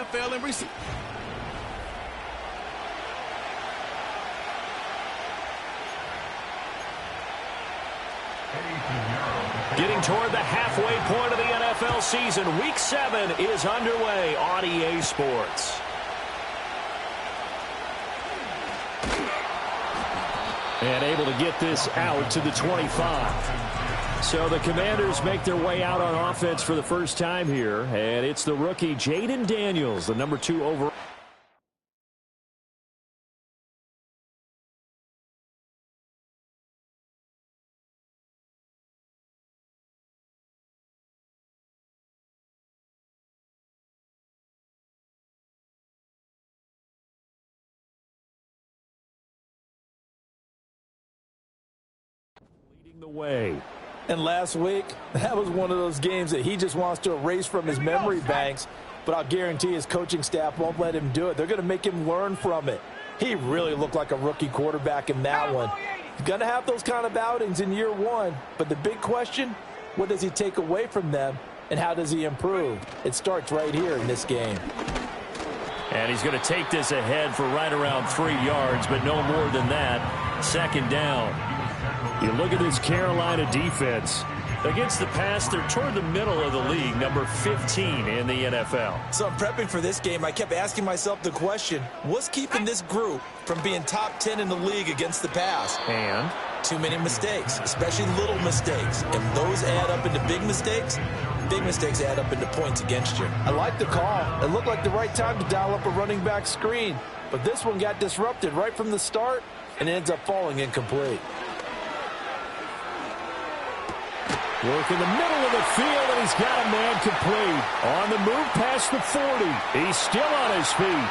NFL in recent. Getting toward the halfway point of the NFL season, Week 7 is underway on EA Sports. And able to get this out to the 25. So the Commanders make their way out on offense for the first time here. And it's the rookie Jayden Daniels, the number 2 overall. The way. And last week, that was one of those games that he just wants to erase from his memory banks, but I'll guarantee his coaching staff won't let him do it. They're going to make him learn from it. He really looked like a rookie quarterback in that one. He's going to have those kind of outings in year one, but the big question, what does he take away from them, and how does he improve? It starts right here in this game. And he's going to take this ahead for right around 3 yards, but no more than that. Second down. You look at this Carolina defense. Against the pass, they're toward the middle of the league, number 15 in the NFL. So I'm prepping for this game. I kept asking myself the question, what's keeping this group from being top 10 in the league against the pass? And? Too many mistakes, especially little mistakes. And those add up into big mistakes. Big mistakes add up into points against you. I like the call. It looked like the right time to dial up a running back screen. But this one got disrupted right from the start, and it ends up falling incomplete. Work in the middle of the field, and he's got a man complete. On the move past the 40. He's still on his feet.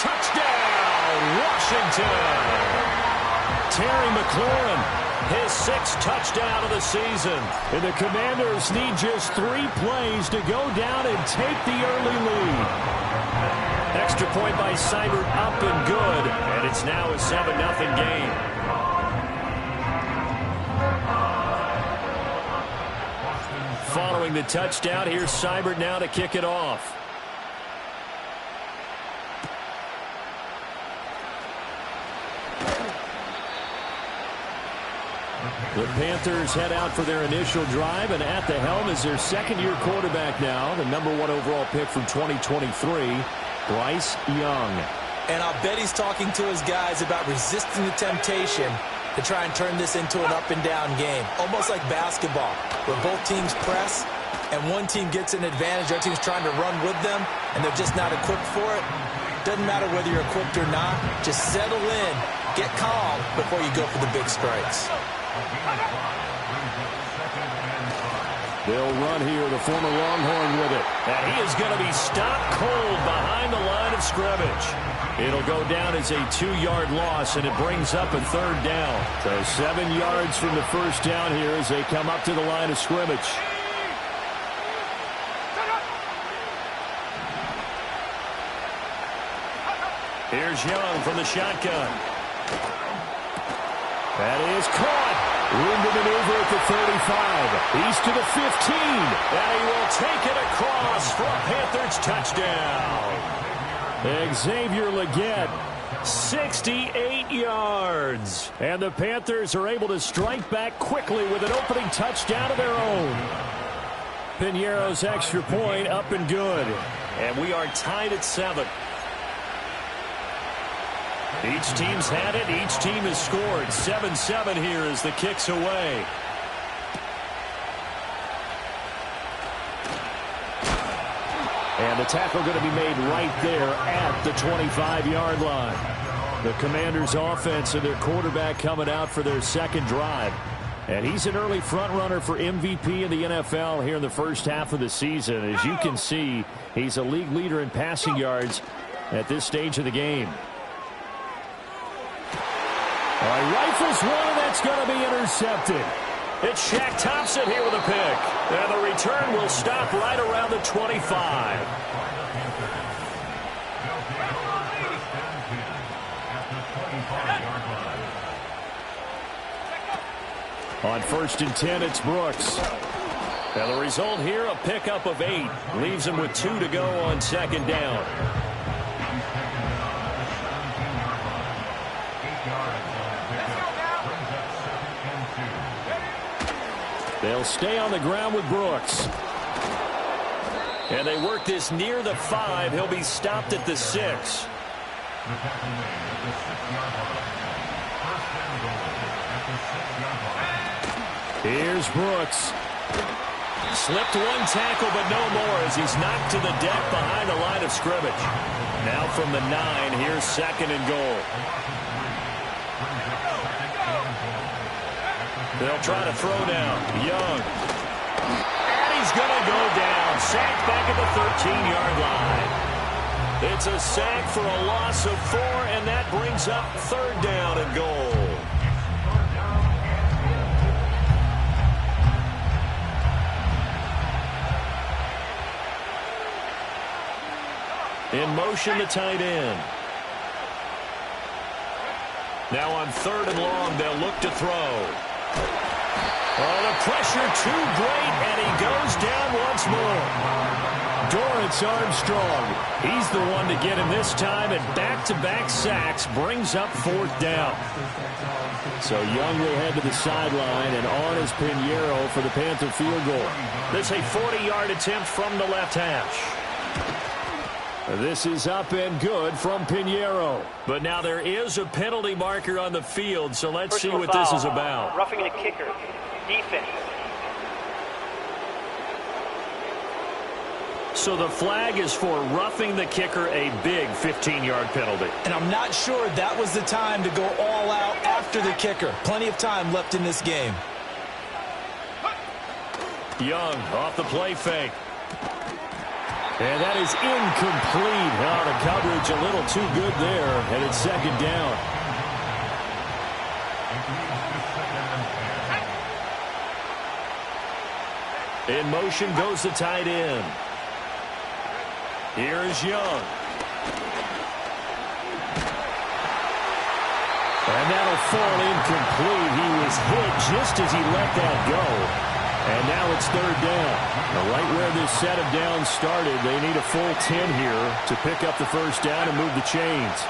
Touchdown, Washington. Terry McLaurin, his 6th touchdown of the season. And the Commanders need just 3 plays to go down and take the early lead. Extra point by Seibert up and good. And it's now a 7-0 game. Following the touchdown, here's Seibert now to kick it off. The Panthers head out for their initial drive, and at the helm is their second-year quarterback now, the number 1 overall pick from 2023, Bryce Young. And I'll bet he's talking to his guys about resisting the temptation to try and turn this into an up-and-down game, almost like basketball, where both teams press, and one team gets an advantage, the other team's trying to run with them, and they're just not equipped for it. Doesn't matter whether you're equipped or not. Just settle in, get calm before you go for the big strikes. They'll run here, the former Longhorn with it. And he is going to be stopped cold behind the line of scrimmage. It'll go down as a 2-yard loss, and it brings up a 3rd down. So 7 yards from the first down here as they come up to the line of scrimmage. Here's Young from the shotgun. That is caught. Room to maneuver at the 35. He's to the 15. And he will take it across for a Panthers touchdown. Xavier Legette, 68 yards. And the Panthers are able to strike back quickly with an opening touchdown of their own. Piñeiro's extra point up and good. And we are tied at 7. Each team's had it. Each team has scored. 7-7 here as the kick's away. And the tackle going to be made right there at the 25-yard line. The Commanders' offense and their quarterback coming out for their second drive. And he's an early front runner for MVP in the NFL here in the first half of the season. As you can see, he's a league leader in passing yards at this stage of the game. All right, rifles one, and that's going to be intercepted. It's Shaq Thompson here with a pick. And the return will stop right around the 25. On 1st and 10, it's Brooks. Now the result here, a pickup of 8. Leaves him with 2 to go on second down. They'll stay on the ground with Brooks. And they work this near the 5. He'll be stopped at the 6. Here's Brooks. Slipped one tackle, but no more as he's knocked to the deck behind the line of scrimmage. Now from the 9, here's second and goal. They'll try to throw down. Young. And he's going to go down. Sacked back at the 13-yard line. It's a sack for a loss of 4, and that brings up third down and goal. In motion, the tight end. Now on third and long, they'll look to throw. Oh, the pressure too great, and he goes down once more. Dorrance Armstrong, he's the one to get him this time, and back-to-back sacks brings up fourth down. So Young will head to the sideline, and on is Pinheiro for the Panther field goal. This is a 40-yard attempt from the left hash. This is up and good from Pinheiro. But now there is a penalty marker on the field, so let's see what this is about. Roughing the kicker. Defense. So the flag is for roughing the kicker, a big 15-yard penalty. And I'm not sure that was the time to go all out after the kicker. Plenty of time left in this game. Young off the play fake. And that is incomplete. Oh, the coverage a little too good there, and it's second down. In motion goes the tight end. Here is Young. And that'll fall incomplete. He was hit just as he let that go. And now it's third down. Now right where this set of downs started, they need a full 10 here to pick up the first down and move the chains.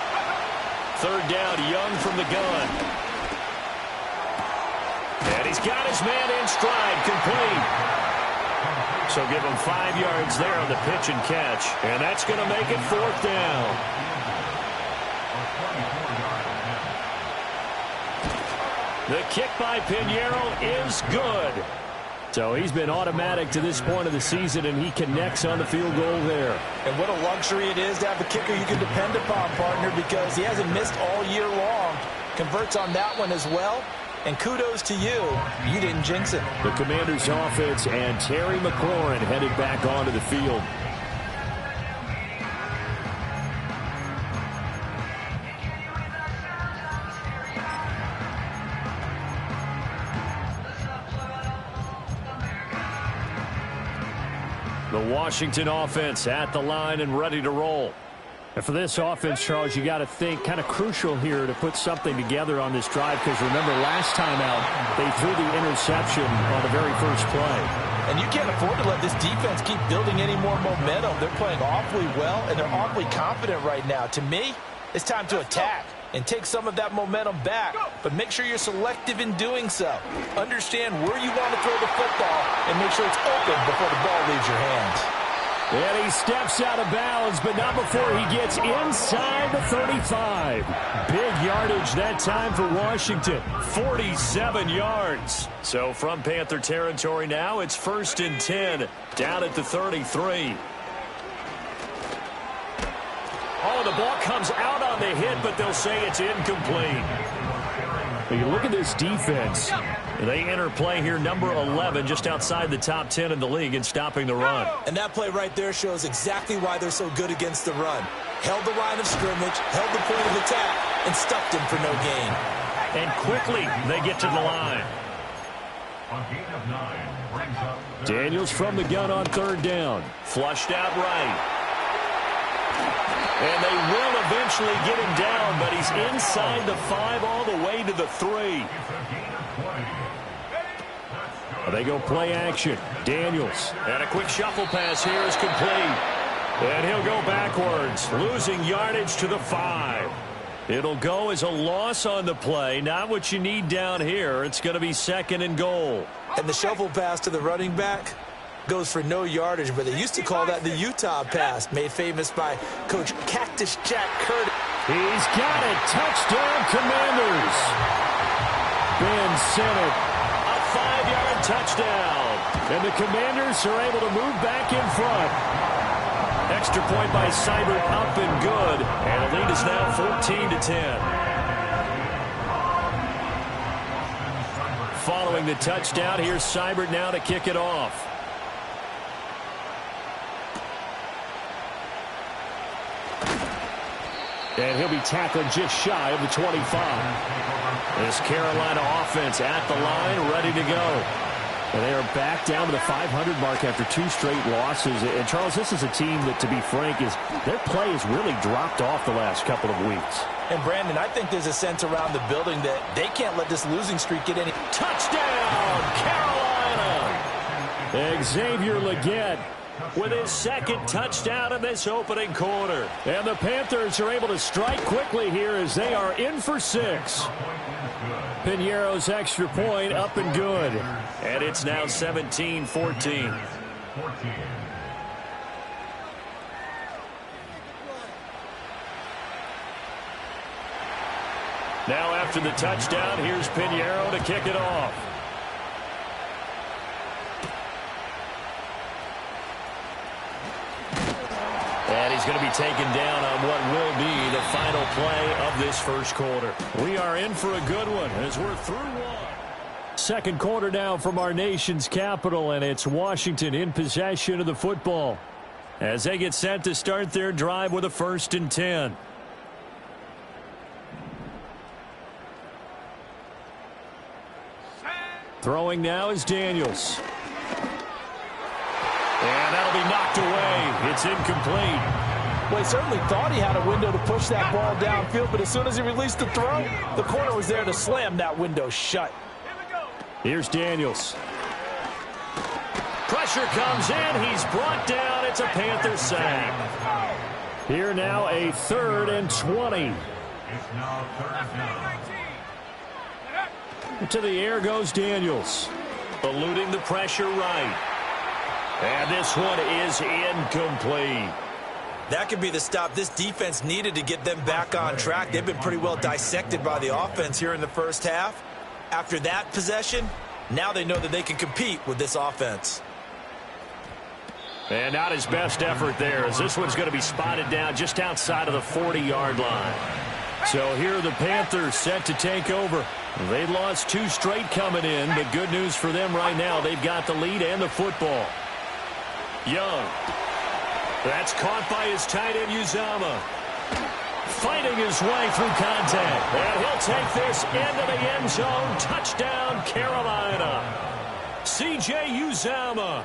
Third down, Young from the gun. And he's got his man in stride, complete. So give him 5 yards there on the pitch and catch. And that's going to make it fourth down. The kick by Pinheiro is good. So he's been automatic to this point of the season, and he connects on the field goal there. And what a luxury it is to have a kicker you can depend upon, partner, because he hasn't missed all year long. Converts on that one as well. And kudos to you. You didn't jinx it. The Commanders' offense and Terry McLaurin headed back onto the field. The Washington offense at the line and ready to roll. And for this offense, Charles, you got to think kind of crucial here to put something together on this drive, because remember last time out they threw the interception on the very first play. And you can't afford to let this defense keep building any more momentum. They're playing awfully well, and they're awfully confident right now. To me, it's time to attack and take some of that momentum back, but make sure you're selective in doing so. Understand where you want to throw the football and make sure it's open before the ball leaves your hands. And he steps out of bounds, but not before he gets inside the 35. Big yardage that time for Washington, 47 yards. So from Panther territory now, it's 1st and 10, down at the 33. Oh, the ball comes out on the hit, but they'll say it's incomplete. When you look at this defense, they enter play here, number 11, just outside the top 10 in the league in stopping the run. And that play right there shows exactly why they're so good against the run. Held the line of scrimmage, held the point of attack, and stuffed him for no gain. And quickly, they get to the line. Daniels from the gun on third down. Flushed out right. And they will eventually get him down, but he's inside the 5 all the way to the 3. They go play action. Daniels. And a quick shuffle pass here is complete. And he'll go backwards, losing yardage to the 5. It'll go as a loss on the play. Not what you need down here. It's going to be 2nd and goal. And the shuffle pass to the running back goes for no yardage, but they used to call that the Utah pass, made famous by Coach Cactus Jack Curtis. He's got it. Touchdown, Commanders. Ben Sinnott, a 5-yard touchdown. And the Commanders are able to move back in front. Extra point by Seibert, up and good. And the lead is now 14-10. Following the touchdown, here's Seibert now to kick it off. And he'll be tackled just shy of the 25. This Carolina offense at the line, ready to go. And they are back down to the 500 mark after 2 straight losses. And, Charles, this is a team that, to be frank, their play has really dropped off the last couple of weeks. And, Brandon, I think there's a sense around the building that they can't let this losing streak get any. Touchdown, Carolina! Xavier Legette with his 2nd touchdown in this opening quarter. And the Panthers are able to strike quickly here as they are in for 6. Piñeiro's extra point up and good. And it's now 17-14. Now after the touchdown, here's Piñeiro to kick it off. And he's going to be taken down on what will be the final play of this first quarter. We are in for a good one as we're through one. Second quarter now from our nation's capital, and it's Washington in possession of the football as they get set to start their drive with a 1st and 10. Throwing now is Daniels. And that'll be knocked away. It's incomplete. Well, he certainly thought he had a window to push that ball downfield, but as soon as he released the throw, the corner was there to slam that window shut. Here's Daniels. Pressure comes in. He's brought down. It's a Panther sack. Here now a 3rd and 20. To the air goes Daniels. Eluding the pressure right. And this one is incomplete. That could be the stop this defense needed to get them back on track. They've been pretty well dissected by the offense here in the first half. After that possession, now they know that they can compete with this offense. And not his best effort there, as this one's going to be spotted down just outside of the 40-yard line. So here are the Panthers set to take over. They've lost 2 straight coming in, but good news for them right now. They've got the lead and the football. Young. That's caught by his tight end, Uzomah. Fighting his way through contact. And he'll take this into the end zone. Touchdown, Carolina. C.J. Uzomah,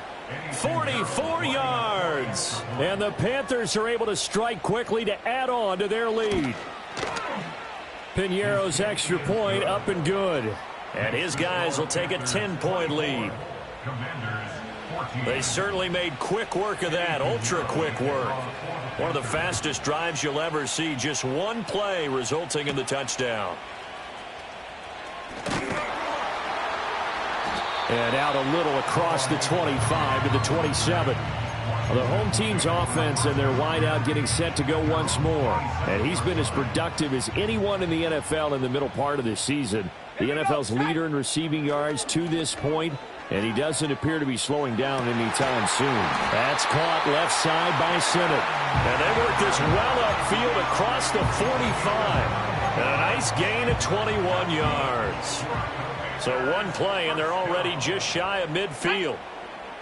44 yards. And the Panthers are able to strike quickly to add on to their lead. Piñeiro's extra point up and good. And his guys will take a 10-point lead. They certainly made quick work of that, ultra-quick work. One of the fastest drives you'll ever see, just one play resulting in the touchdown. And out a little across the 25 to the 27. The home team's offense and their wideout getting set to go once more. And he's been as productive as anyone in the NFL in the middle part of this season. The NFL's leader in receiving yards to this point, and he doesn't appear to be slowing down anytime soon. That's caught left side by Sinnott. And they work this well upfield across the 45. And a nice gain of 21 yards. So one play, and they're already just shy of midfield.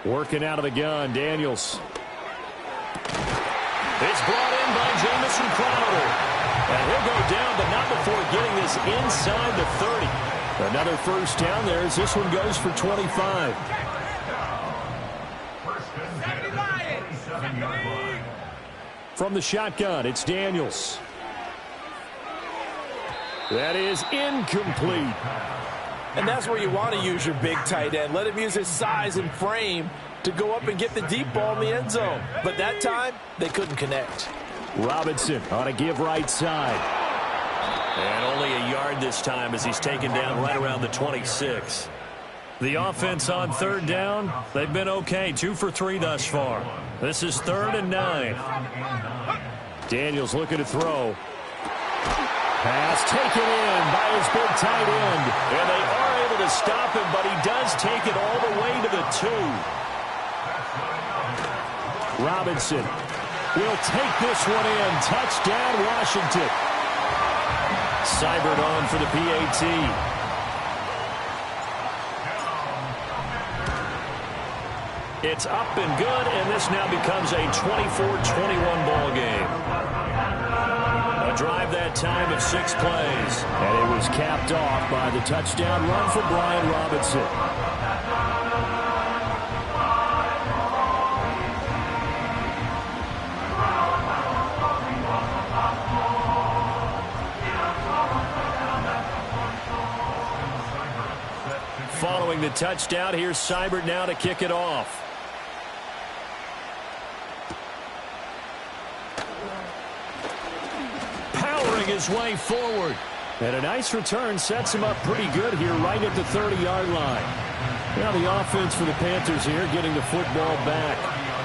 Working out of the gun, Daniels. It's brought in by Jamison Crowder. And he'll go down, but not before getting this inside the 30. Another first down there as this one goes for 25. From the shotgun, it's Daniels. That is incomplete. And that's where you want to use your big tight end. Let him use his size and frame to go up and get the deep ball in the end zone. But that time, they couldn't connect. Robinson on a give right side. And only a yard this time as he's taken down right around the 26. The offense on third down, they've been okay. 2 for 3 thus far. This is 3rd and 9. Daniels looking to throw. Pass taken in by his big tight end. And they are able to stop him, but he does take it all the way to the 2. Robinson will take this one in. Touchdown, Washington. Seibert on for the PAT. It's up and good, and this now becomes a 24-21 ball game. A drive that time of 6 plays. And it was capped off by the touchdown run for Brian Robinson. Following the touchdown, here's Seibert now to kick it off. Powering his way forward. And a nice return sets him up pretty good here right at the 30-yard line. Now the offense for the Panthers here getting the football back.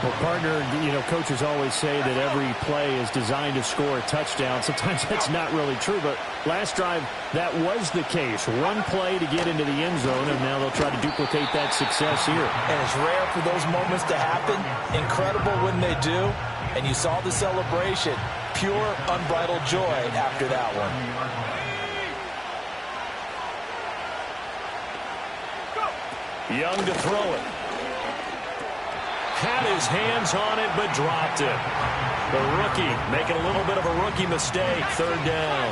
Well, partner, coaches always say that every play is designed to score a touchdown. Sometimes that's not really true, but last drive, that was the case. One play to get into the end zone, and now they'll try to duplicate that success here. And it's rare for those moments to happen. Incredible when they do. And you saw the celebration. Pure, unbridled joy after that one. Young to throw it. Had his hands on it, but dropped it. The rookie making a little bit of a rookie mistake. 3rd down.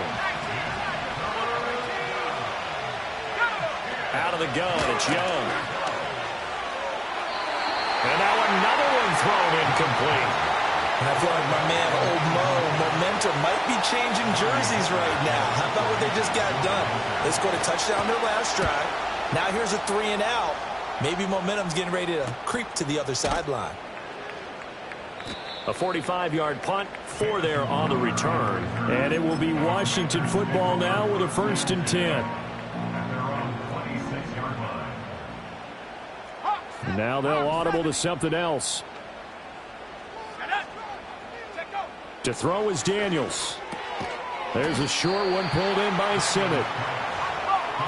Out of the gun, it's Young. And now another one thrown incomplete. And I feel like my man, Old Mo, momentum might be changing jerseys right now. How about what they just got done? They scored a touchdown their last drive. Now here's a 3 and out. Maybe momentum's getting ready to creep to the other sideline. A 45-yard punt, 4 there on the return. And it will be Washington football now with a 1st and 10. Now they'll audible to something else. To throw is Daniels. There's a short one pulled in by Simmett.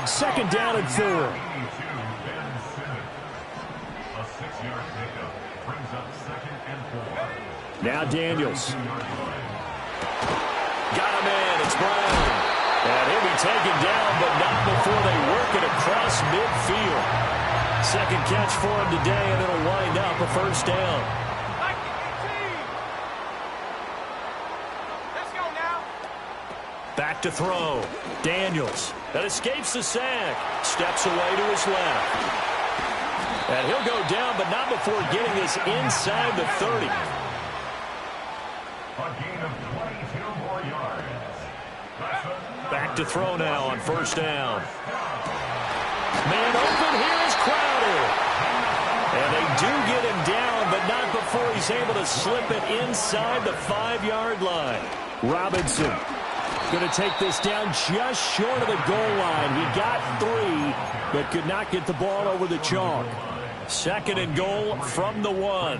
2nd down and 4. Now Daniels. Got him in. It's Brown. And he'll be taken down, but not before they work it across midfield. 2nd catch for him today, and it'll wind up a 1st down. Back to throw. Daniels. That escapes the sack. Steps away to his left. And he'll go down, but not before getting this inside the 30. A gain of 22 more yards. Back to throw now on 1st down. Man open, here is Crowder. And they do get him down, but not before he's able to slip it inside the 5-yard line. Robinson going to take this down just short of the goal line. He got 3, but could not get the ball over the chalk. 2nd and goal from the 1.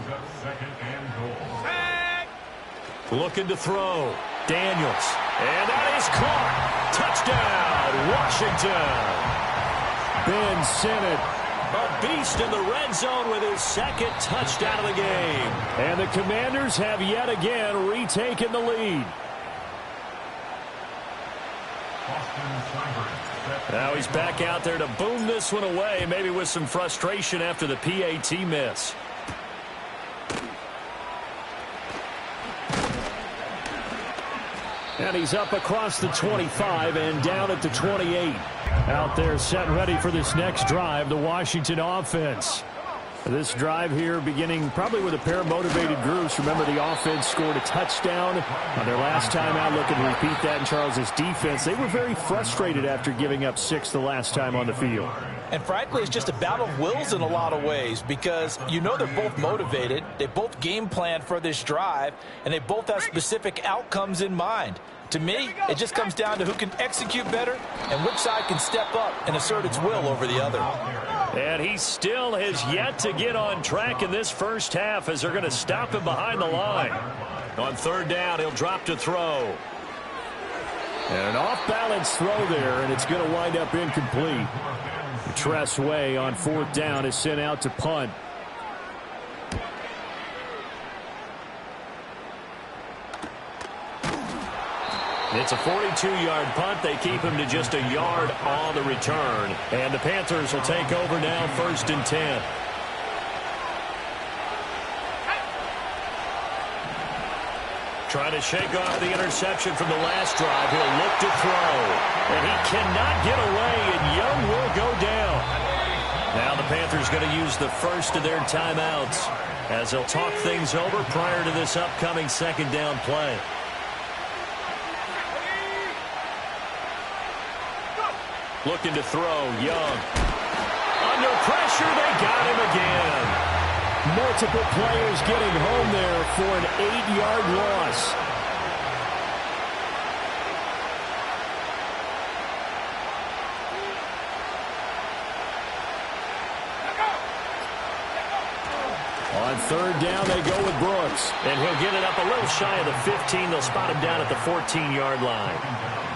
Looking to throw. Daniels. And that is caught. Touchdown, Washington. Ben Simmett, a beast in the red zone with his 2nd touchdown of the game. And the Commanders have yet again retaken the lead. Now he's back out there to boom this one away, maybe with some frustration after the PAT miss. And he's up across the 25 and down at the 28. Out there set ready for this next drive, the Washington offense. This drive here beginning probably with a pair of motivated groups. Remember, the offense scored a touchdown on their last time out. Looking to repeat that in Charles's defense. They were very frustrated after giving up 6 the last time on the field. And frankly, it's just a battle of wills in a lot of ways because you know they're both motivated. They both game plan for this drive, and they both have specific outcomes in mind. To me, it just comes down to who can execute better and which side can step up and assert its will over the other. And he still has yet to get on track in this first half as they're going to stop him behind the line. On third down, he'll drop to throw. And an off-balance throw there, and it's going to wind up incomplete. Tress Way on fourth down is sent out to punt. It's a 42-yard punt. They keep him to just a yard on the return. And the Panthers will take over now, 1st and 10. Trying to shake off the interception from the last drive. He'll look to throw. And he cannot get away, and Young will go down. Now the Panthers going to use the first of their timeouts as they'll talk things over prior to this upcoming second down play. Looking to throw, Young. Under pressure, they got him again. Multiple players getting home there for an 8-yard loss. On third down, they go with Brooks. And he'll get it up a little shy of the 15. They'll spot him down at the 14-yard line.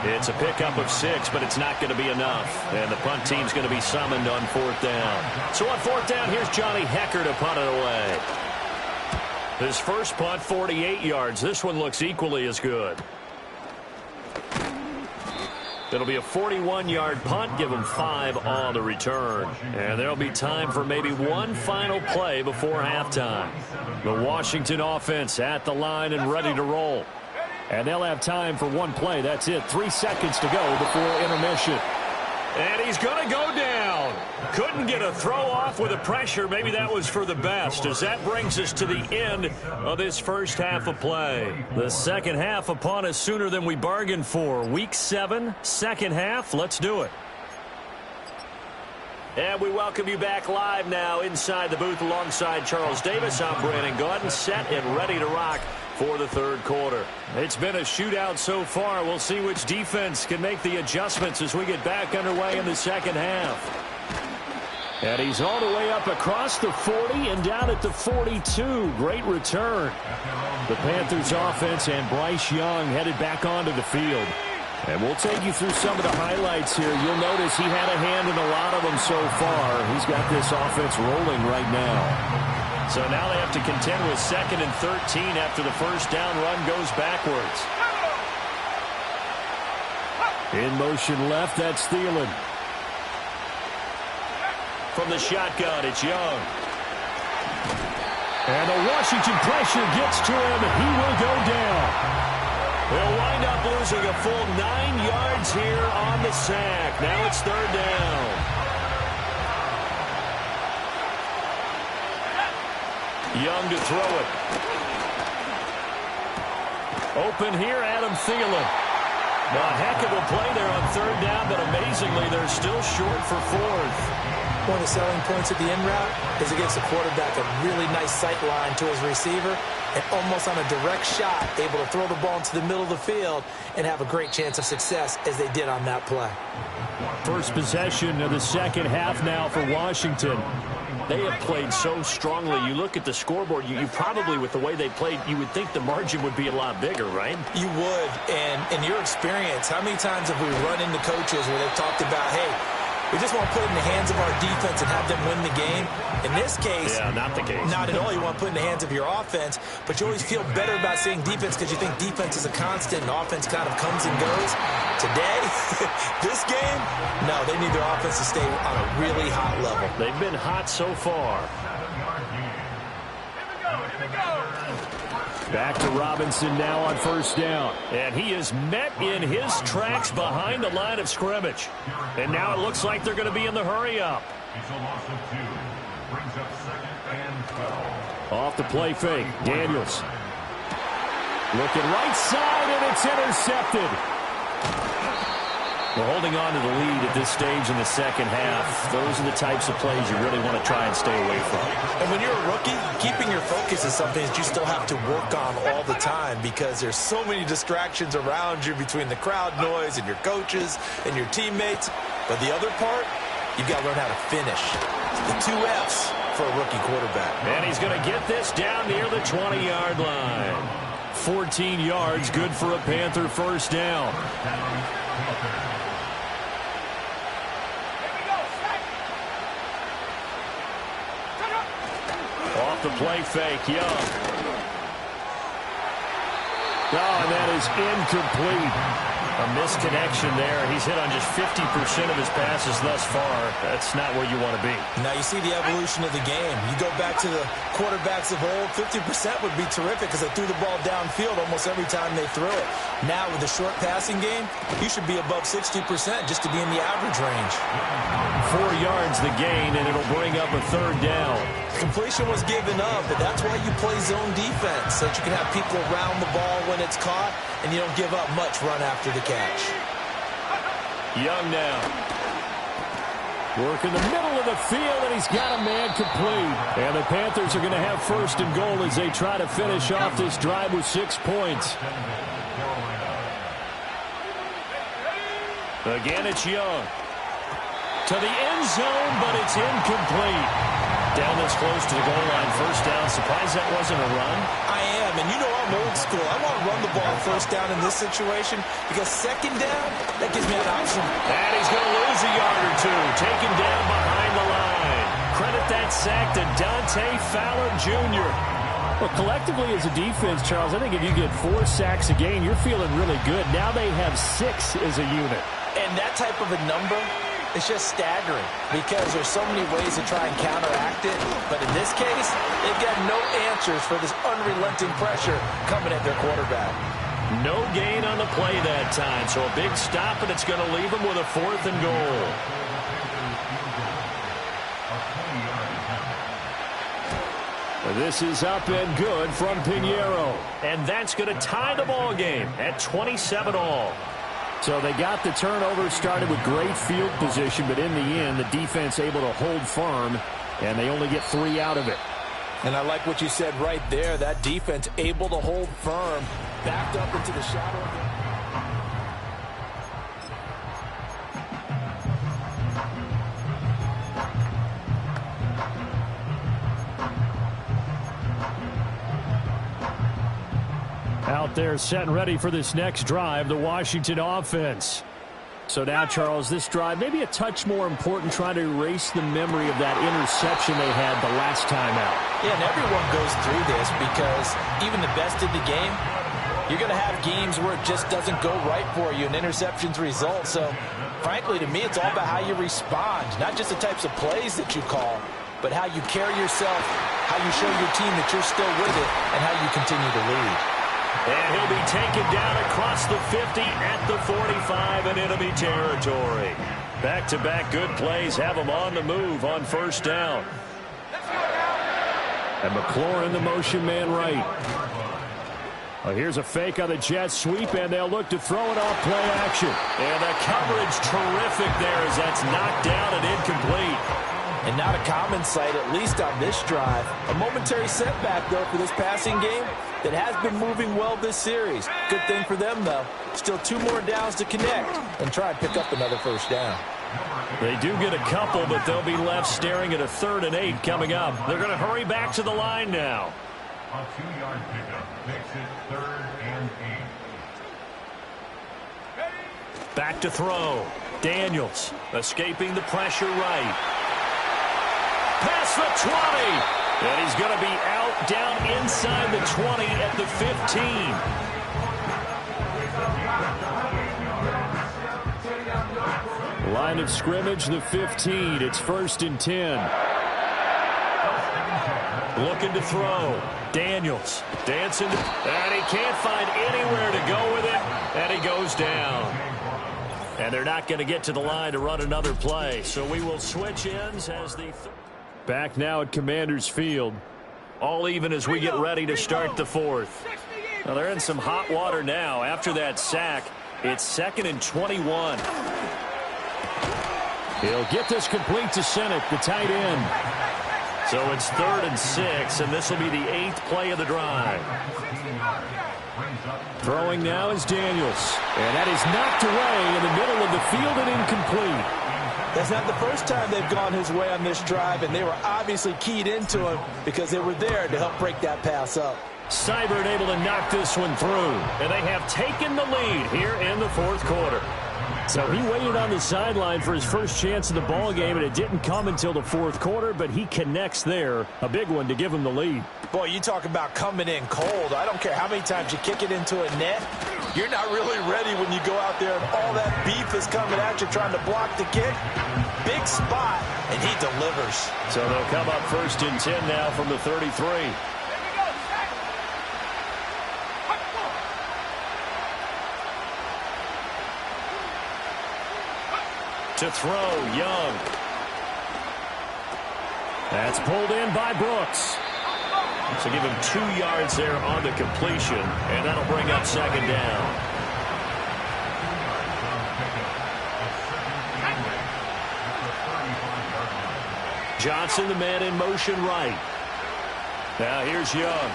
It's a pickup of 6, but it's not going to be enough. And the punt team's going to be summoned on fourth down. So on fourth down, here's Johnny Hekker to punt it away. His first punt, 48 yards. This one looks equally as good. It'll be a 41-yard punt, give him 5 on the return. And there'll be time for maybe one final play before halftime. The Washington offense at the line and ready to roll. And they'll have time for one play. That's it. 3 seconds to go before intermission. And he's going to go down. Couldn't get a throw off with the pressure. Maybe that was for the best, as that brings us to the end of this first half of play. The second half upon us sooner than we bargained for. Week 7, second half. Let's do it. And we welcome you back live now inside the booth alongside Charles Davis. I'm Brandon Gaudin, set and ready to rock for the third quarter. It's been a shootout so far. We'll see which defense can make the adjustments as we get back underway in the second half. And he's all the way up across the 40 and down at the 42. Great return. The Panthers offense and Bryce Young headed back onto the field. And we'll take you through some of the highlights here. You'll notice he had a hand in a lot of them so far. He's got this offense rolling right now. So now they have to contend with 2nd and 13 after the first down run goes backwards. In motion left, that's Thielen. From the shotgun, it's Young. And the Washington pressure gets to him, and he will go down. They'll wind up losing a full 9 yards here on the sack. Now it's third down. Young to throw it. Open here, Adam Thielen. Now, a heck of a play there on third down, but amazingly, they're still short for 4th. One of the selling points of the in route is it gives the quarterback a really nice sight line to his receiver and almost on a direct shot, able to throw the ball into the middle of the field and have a great chance of success as they did on that play. First possession of the second half now for Washington. They have played so strongly. You look at the scoreboard, you probably, with the way they played, you would think the margin would be a lot bigger, right? You would. And in your experience, how many times have we run into coaches where they've talked about, hey, we just want to put it in the hands of our defense and have them win the game. In this case, not the case. Not at all. You want to put it in the hands of your offense, but you always feel better about saying defense because you think defense is a constant and offense kind of comes and goes. Today, this game, no, they need their offense to stay on a really hot level. They've been hot so far. Back to Robinson now on first down. And he is met in his tracks behind the line of scrimmage. And now it looks like they're going to be in the hurry-up. It's a loss of 2. Brings up 2nd Off the play fake, Daniels. Looking right side, and it's intercepted. Well, holding on to the lead at this stage in the second half, those are the types of plays you really want to try and stay away from. And when you're a rookie, keeping your focus is something that you still have to work on all the time because there's so many distractions around you between the crowd noise and your coaches and your teammates. But the other part, you've got to learn how to finish. The 2 F's for a rookie quarterback. And he's going to get this down near the 20-yard line. 14 yards, good for a Panther first down. Off the play fake, Young. Oh, and that is incomplete. A misconnection there. He's hit on just 50% of his passes thus far. That's not where you want to be. Now you see the evolution of the game. You go back to the quarterbacks of old, 50% would be terrific because they threw the ball downfield almost every time they threw it. Now with the short passing game, you should be above 60% just to be in the average range. 4 yards the gain, and it'll bring up a third down. Completion was given up, but that's why you play zone defense, so that you can have people around the ball when it's caught, and you don't give up much run after the catch. Young now. Work in the middle of the field, and he's got a man complete. And the Panthers are going to have first and goal as they try to finish off this drive with 6 points. Again, it's Young. To the end zone, but it's incomplete. Down this close to the goal line, first down. Surprised that wasn't a run? I am, and you know I'm old school. I want to run the ball first down in this situation because second down, that gives me an option. And he's going to lose a yard or two. Taken down behind the line. Credit that sack to Dante Fowler Jr. Well, collectively as a defense, Charles, I think if you get 4 sacks a game, you're feeling really good. Now they have 6 as a unit. And that type of a number, it's just staggering because there's so many ways to try and counteract it. But in this case, they've got no answers for this unrelenting pressure coming at their quarterback. No gain on the play that time, so a big stop, and it's going to leave them with a 4th and goal. This is up and good from Pinheiro. And that's going to tie the ball game at 27-all. So they got the turnover started with great field position, but in the end, the defense able to hold firm, and they only get 3 out of it. And I like what you said right there. That defense able to hold firm, backed up into the shadow. Out there set and ready for this next drive, the Washington offense. So now, Charles, this drive maybe a touch more important, trying to erase the memory of that interception they had the last time out. Yeah, and everyone goes through this because even the best in the game, you're going to have games where it just doesn't go right for you and interceptions result. So, frankly, to me, it's all about how you respond, not just the types of plays that you call, but how you carry yourself, how you show your team that you're still with it, and how you continue to lead. And he'll be taken down across the 50 at the 45 in enemy territory. Back-to-back good plays have him on the move on first down. And McLaurin, the motion man right. Well, here's a fake on the jet sweep, and they'll look to throw it off play action. And the coverage terrific there as that's knocked down and incomplete. And not a common sight, at least on this drive. A momentary setback, though, for this passing game that has been moving well this series. Good thing for them, though. Still 2 more downs to connect and try and pick up another first down. They do get a couple, but they'll be left staring at a 3rd and 8 coming up. They're going to hurry back to the line now. A 2-yard pickup makes it 3rd and 8. Back to throw. Daniels escaping the pressure right. Past the 20. And he's going to be out down inside the 20 at the 15. Line of scrimmage, the 15. It's 1st and 10. Looking to throw. Daniels dancing. And he can't find anywhere to go with it. And he goes down. And they're not going to get to the line to run another play. So we will switch ends as the... Back now at Commanders Field. All even as we get ready to start the fourth. Well, they're in some hot water now. After that sack, it's 2nd and 21. He'll get this complete to Senate, the tight end. So it's 3rd and 6, and this will be the 8th play of the drive. Throwing now is Daniels. And that is knocked away in the middle of the field and incomplete. That's not the first time they've gone his way on this drive, and they were obviously keyed into him because they were there to help break that pass up. Seibert able to knock this one through, and they have taken the lead here in the fourth quarter. So he waited on the sideline for his first chance in the ball game, and it didn't come until the fourth quarter, but he connects there. A big one to give him the lead. Boy, you talk about coming in cold. I don't care how many times you kick it into a net. You're not really ready when you go out there and all that beef is coming at you trying to block the kick. Big spot, and he delivers. So they'll come up 1st and 10 now from the 33. To throw, Young. That's pulled in by Brooks. So give him 2 yards there on the completion, and that'll bring up 2nd down. Johnson, the man in motion right. Now here's Young.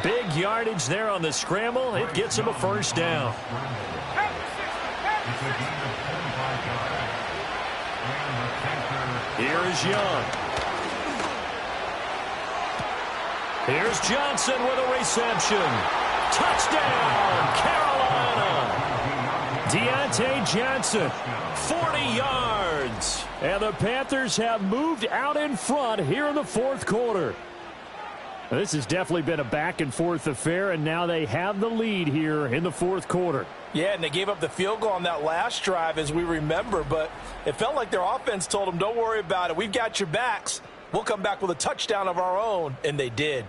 Big yardage there on the scramble. It gets him a 1st down. Here is Young. Here's Johnson with a reception. Touchdown, Carolina. Deontay Johnson, 40 yards. And the Panthers have moved out in front here in the fourth quarter. This has definitely been a back-and-forth affair, and now they have the lead here in the fourth quarter. Yeah, and they gave up the field goal on that last drive, as we remember, but it felt like their offense told them, don't worry about it. We've got your backs. We'll come back with a touchdown of our own, and they did.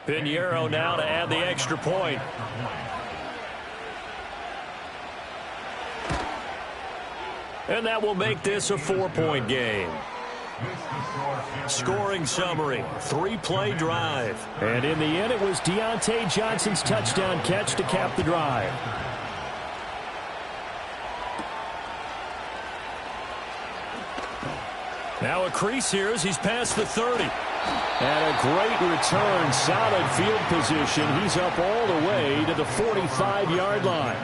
Pinheiro now to add the extra point. And that will make this a 4-point game. Scoring summary, 3-play drive. And in the end, it was Deontay Johnson's touchdown catch to cap the drive. Now a crease here as he's past the 30. And a great return, solid field position. He's up all the way to the 45-yard line.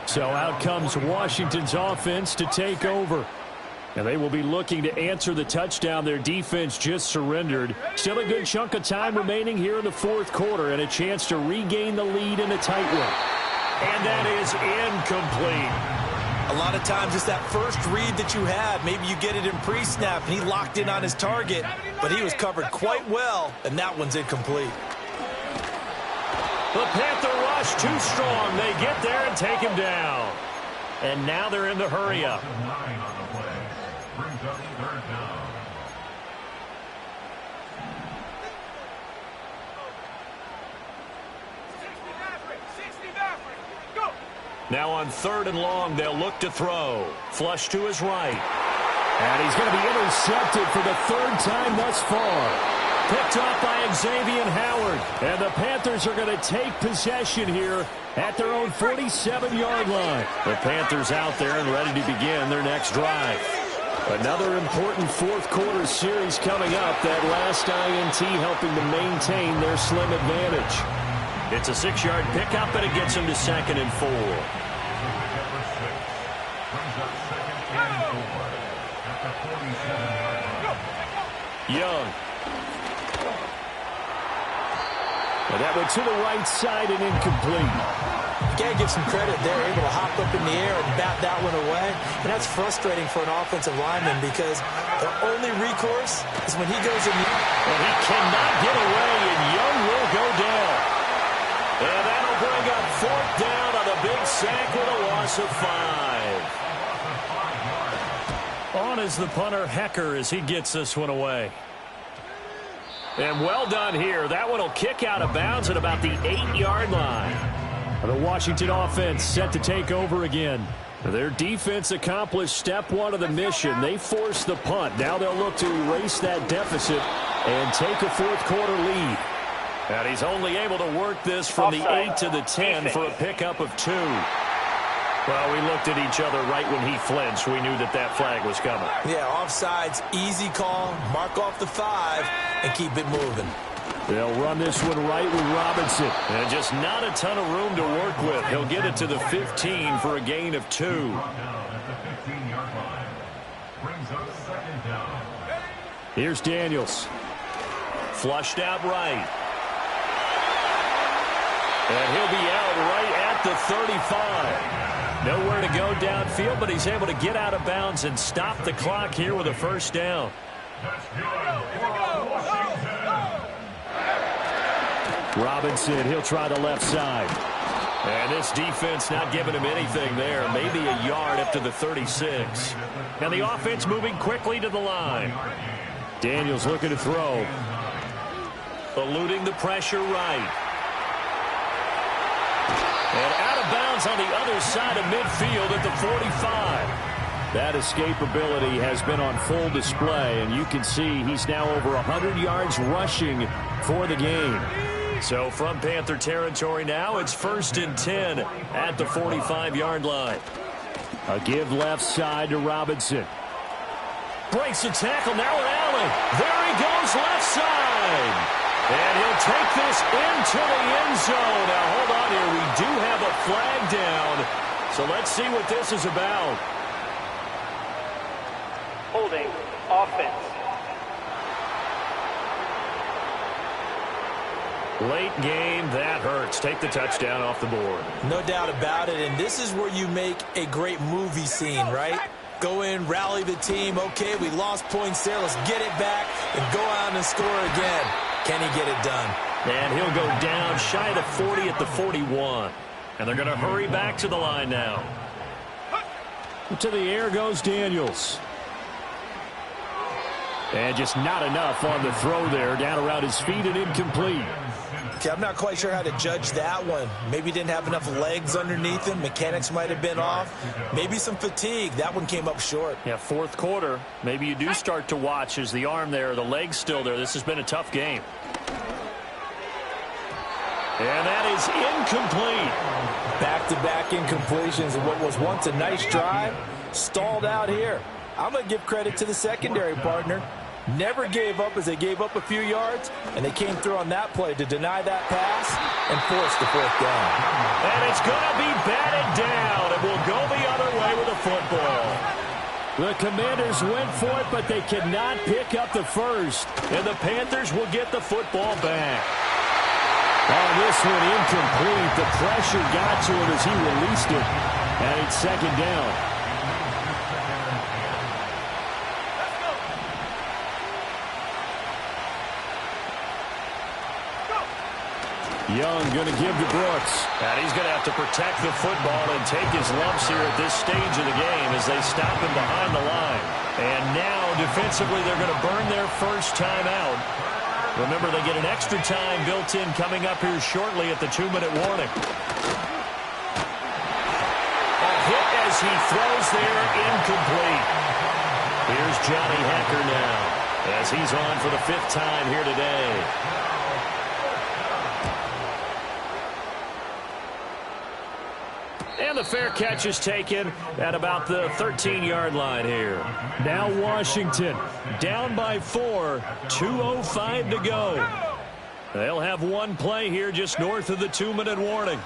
So out comes Washington's offense to take over. And they will be looking to answer the touchdown their defense just surrendered. Still a good chunk of time remaining here in the fourth quarter and a chance to regain the lead in a tight one. And that is incomplete. A lot of times it's that first read that you have. Maybe you get it in pre-snap and he locked in on his target, but he was covered quite well, and that one's incomplete. The Panther rush too strong. They get there and take him down. And now they're in the hurry-up. Now on 3rd and long, they'll look to throw. Flush to his right. And he's going to be intercepted for the 3rd time thus far. Picked off by Xavier Howard. And the Panthers are going to take possession here at their own 47-yard line. The Panthers out there and ready to begin their next drive. Another important fourth quarter series coming up. That last INT helping to maintain their slim advantage. It's a 6-yard pickup, and it gets them to 2nd and 4. Young. And that went to the right side and incomplete. You got to give some credit there, able to hop up in the air and bat that one away. And that's frustrating for an offensive lineman because their only recourse is when he goes in. And he cannot get away, and Young will go down. And that'll bring up 4th down on the big sack with a loss of 5. On is the punter, Hecker, as he gets this one away. And well done here. That one will kick out of bounds at about the 8-yard line. The Washington offense set to take over again. Their defense accomplished step one of the mission. They forced the punt. Now they'll look to erase that deficit and take a fourth-quarter lead. And he's only able to work this from the 8 to the 10 for a pickup of 2. Well, we looked at each other right when he flinched. We knew that that flag was coming. Yeah, offsides, easy call. Mark off the 5 and keep it moving. They'll run this one right with Robinson. And just not a ton of room to work with. He'll get it to the 15 for a gain of 2. Here's Daniels. Flushed out right. And he'll be out right at the 35. Nowhere to go downfield, but he's able to get out of bounds and stop the clock here with a first down. Robinson, he'll try the left side. And this defense not giving him anything there. Maybe a yard up to the 36. And the offense moving quickly to the line. Daniels looking to throw. Eluding the pressure right. And out of bounds on the other side of midfield at the 45. That escapability has been on full display, and you can see he's now over 100 yards rushing for the game. So from Panther territory now, it's 1st and 10 at the 45-yard line. A give left side to Robinson. Breaks the tackle, now with Allen. There he goes left side. And he'll take this into the end zone. Now, hold on here. We do have a flag down. So let's see what this is about. Holding offense. Late game, that hurts. Take the touchdown off the board. No doubt about it. And this is where you make a great movie scene, right? Go in, rally the team. Okay, we lost points there. Let's get it back and go out and score again. Can he get it done? And he'll go down shy of the 40 at the 41. And they're going to hurry back to the line now. To the air goes Daniels. And just not enough on the throw there. Down around his feet and incomplete. Okay, I'm not quite sure how to judge that one. Maybe didn't have enough legs underneath him. Mechanics might have been off. Maybe some fatigue. That one came up short. Yeah, fourth quarter. Maybe you do start to watch as the arm there, the leg's still there. This has been a tough game. And that is incomplete. Back-to-back incompletions of what was once a nice drive. Stalled out here. I'm going to give credit to the secondary partner. Never gave up as they gave up a few yards, and they came through on that play to deny that pass and force the 4th down. And it's going to be batted down, and we'll go the other way with the football. The Commanders went for it, but they cannot pick up the first, and the Panthers will get the football back. On this one, incomplete. The pressure got to him as he released it, and it's 2nd down. Young going to give to Brooks. And he's going to have to protect the football and take his lumps here at this stage of the game as they stop him behind the line. And now, defensively, they're going to burn their first time out. Remember, they get an extra time built in coming up here shortly at the 2-minute warning. A hit as he throws there, incomplete. Here's Johnny Hekker now as he's on for the 5th time here today. And the fair catch is taken at about the 13-yard line here. Now Washington down by 4, 2:05 to go. They'll have one play here just north of the 2-minute warning.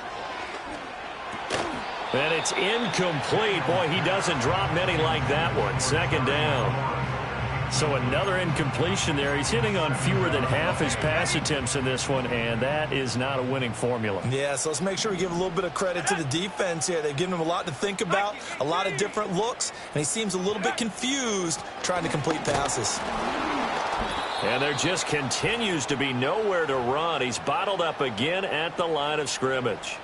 And it's incomplete. Boy, he doesn't drop many like that one. 2nd down. So another incompletion there. He's hitting on fewer than half his pass attempts in this one, and that is not a winning formula. Yeah, so let's make sure we give a little bit of credit to the defense here. They've given him a lot to think about, a lot of different looks, and he seems a little bit confused trying to complete passes. And there just continues to be nowhere to run. He's bottled up again at the line of scrimmage.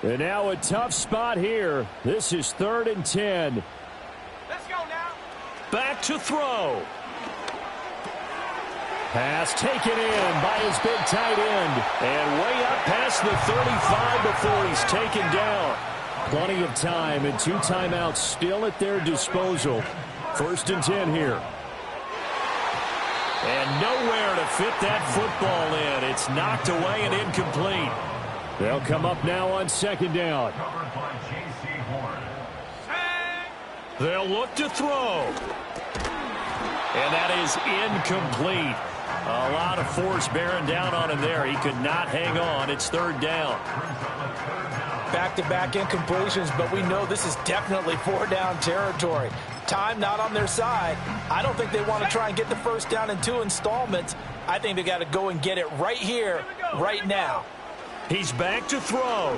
And now a tough spot here. This is 3rd and 10. Let's go now. Back to throw. Pass taken in by his big tight end. And way up past the 35 before he's taken down. Plenty of time and 2 timeouts still at their disposal. 1st and 10 here. And nowhere to fit that football in. It's knocked away and incomplete. They'll come up now on 2nd down. They'll look to throw. And that is incomplete. A lot of force bearing down on him there. He could not hang on. It's 3rd down. Back-to-back incompletions, but we know this is definitely 4-down territory. Time not on their side. I don't think they want to try and get the 1st down in 2 installments. I think they got to go and get it right here, right now. He's back to throw.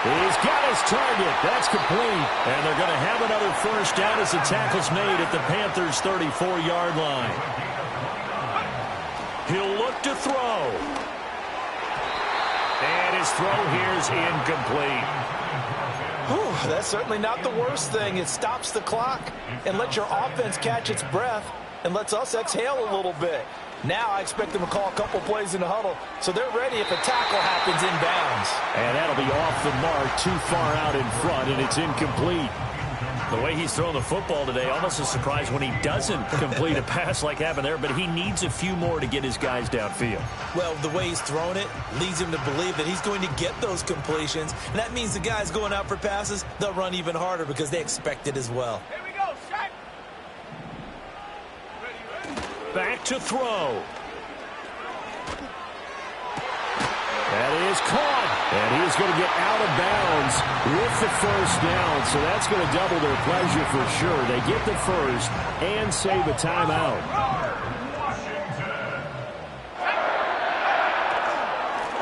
He's got his target. That's complete. And they're going to have another 1st down as the tackle's made at the Panthers' 34-yard line. He'll look to throw. And his throw here is incomplete. Whew, that's certainly not the worst thing. It stops the clock and lets your offense catch its breath and lets us exhale a little bit. Now I expect them to call a couple plays in the huddle, so they're ready if a tackle happens inbounds. And that'll be off the mark, too far out in front, and it's incomplete. The way he's throwing the football today, almost a surprise when he doesn't complete a pass like happened there, but he needs a few more to get his guys downfield. Well, the way he's thrown it leads him to believe that he's going to get those completions, and that means the guys going out for passes, they'll run even harder because they expect it as well. Here we go, Shaq. Back to throw. That is caught. And he's going to get out of bounds with the 1st down. So that's going to double their pleasure for sure. They get the 1st and save a timeout.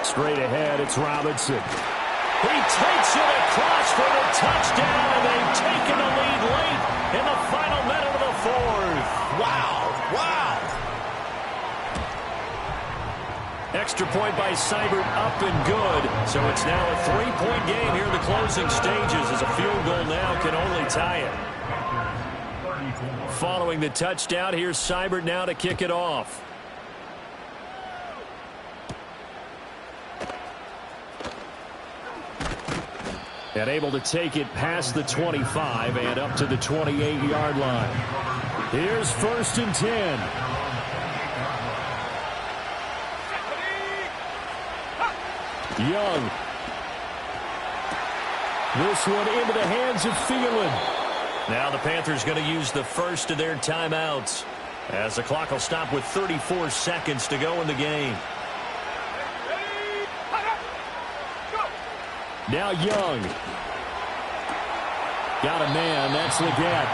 Straight ahead, it's Robinson. He takes it across for the touchdown, and they've taken the lead late in the final minute of the 4th. Wow. Extra point by Seibert up and good. So it's now a 3-point game here in the closing stages as a field goal now can only tie it. Following the touchdown, here's Seibert now to kick it off. And able to take it past the 25 and up to the 28-yard line. Here's 1st and 10. Young. This one into the hands of Thielen. Now the Panthers going to use the 1st of their timeouts as the clock will stop with 34 seconds to go in the game. Now Young. Got a man. That's Leggett.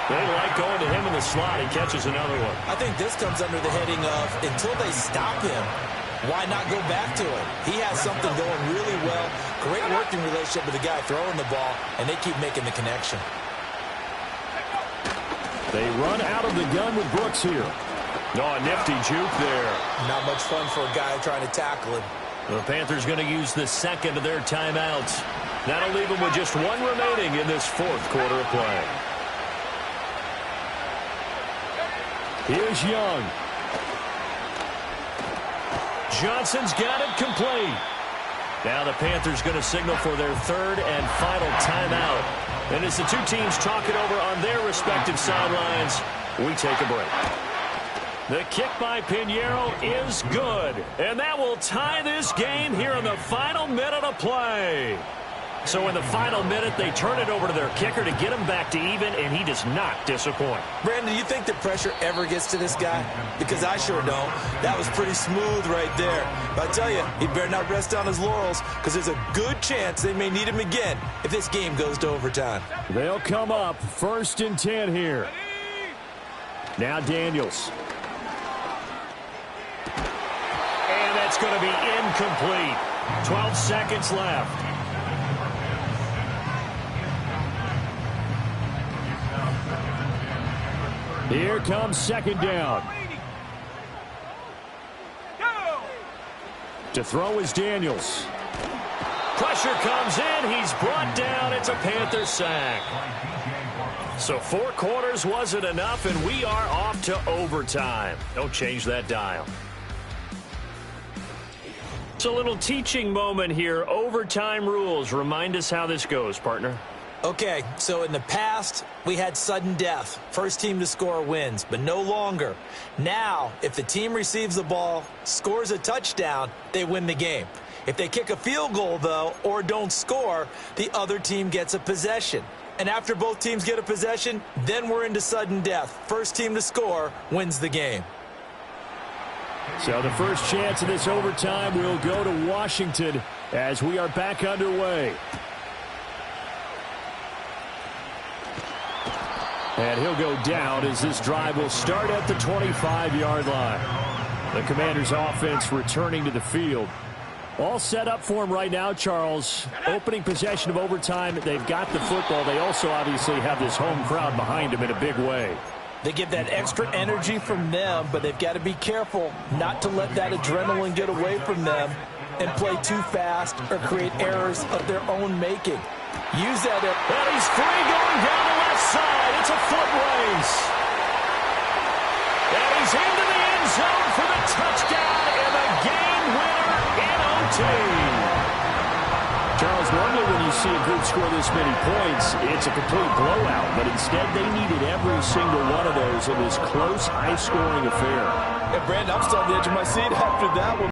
They like going to him in the slot. He catches another one. I think this comes under the heading of until they stop him, why not go back to him? He has something going really well. Great working relationship with the guy throwing the ball, and they keep making the connection. They run out of the gun with Brooks here. Oh, a nifty juke there. Not much fun for a guy trying to tackle him. The Panthers going to use the 2nd of their timeouts. That'll leave them with just 1 remaining in this 4th quarter of play. Here's Young. Johnson's got it complete. Now the Panthers going to signal for their 3rd and final timeout. And as the two teams talk it over on their respective sidelines, we take a break. The kick by Pinheiro is good. And that will tie this game here in the final minute of play. So in the final minute, they turn it over to their kicker to get him back to even, and he does not disappoint. Brandon, do you think the pressure ever gets to this guy? Because I sure don't. That was pretty smooth right there. But I tell you, he better not rest on his laurels because there's a good chance they may need him again if this game goes to overtime. They'll come up 1st and 10 here. Now Daniels. And that's going to be incomplete. 12 seconds left. Here comes 2nd down. To throw is Daniels. Pressure comes in. He's brought down. It's a Panther sack. So 4 quarters wasn't enough, and we are off to overtime. Don't change that dial. It's a little teaching moment here. Overtime rules. Remind us how this goes, partner. Okay, so in the past, we had sudden death. First team to score wins, but no longer. Now, if the team receives the ball, scores a touchdown, they win the game. If they kick a field goal, though, or don't score, the other team gets a possession. And after both teams get a possession, then we're into sudden death. First team to score wins the game. So the first chance of this overtime will go to Washington as we are back underway. And he'll go down as this drive will start at the 25-yard line. The Commanders' offense returning to the field. All set up for him right now, Charles. Opening possession of overtime. They've got the football. They also obviously have this home crowd behind them in a big way. They get that extra energy from them, but they've got to be careful not to let that adrenaline get away from them and play too fast or create errors of their own making. Use that. And he's free going down the left side. It's a foot race. And he's into the end zone for the touchdown and the game winner in OT. Charles, normally when you see a group score this many points, it's a complete blowout. But instead, they needed every single one of those in this close, high-scoring affair. And Brandon, I'm still on the edge of my seat after that one.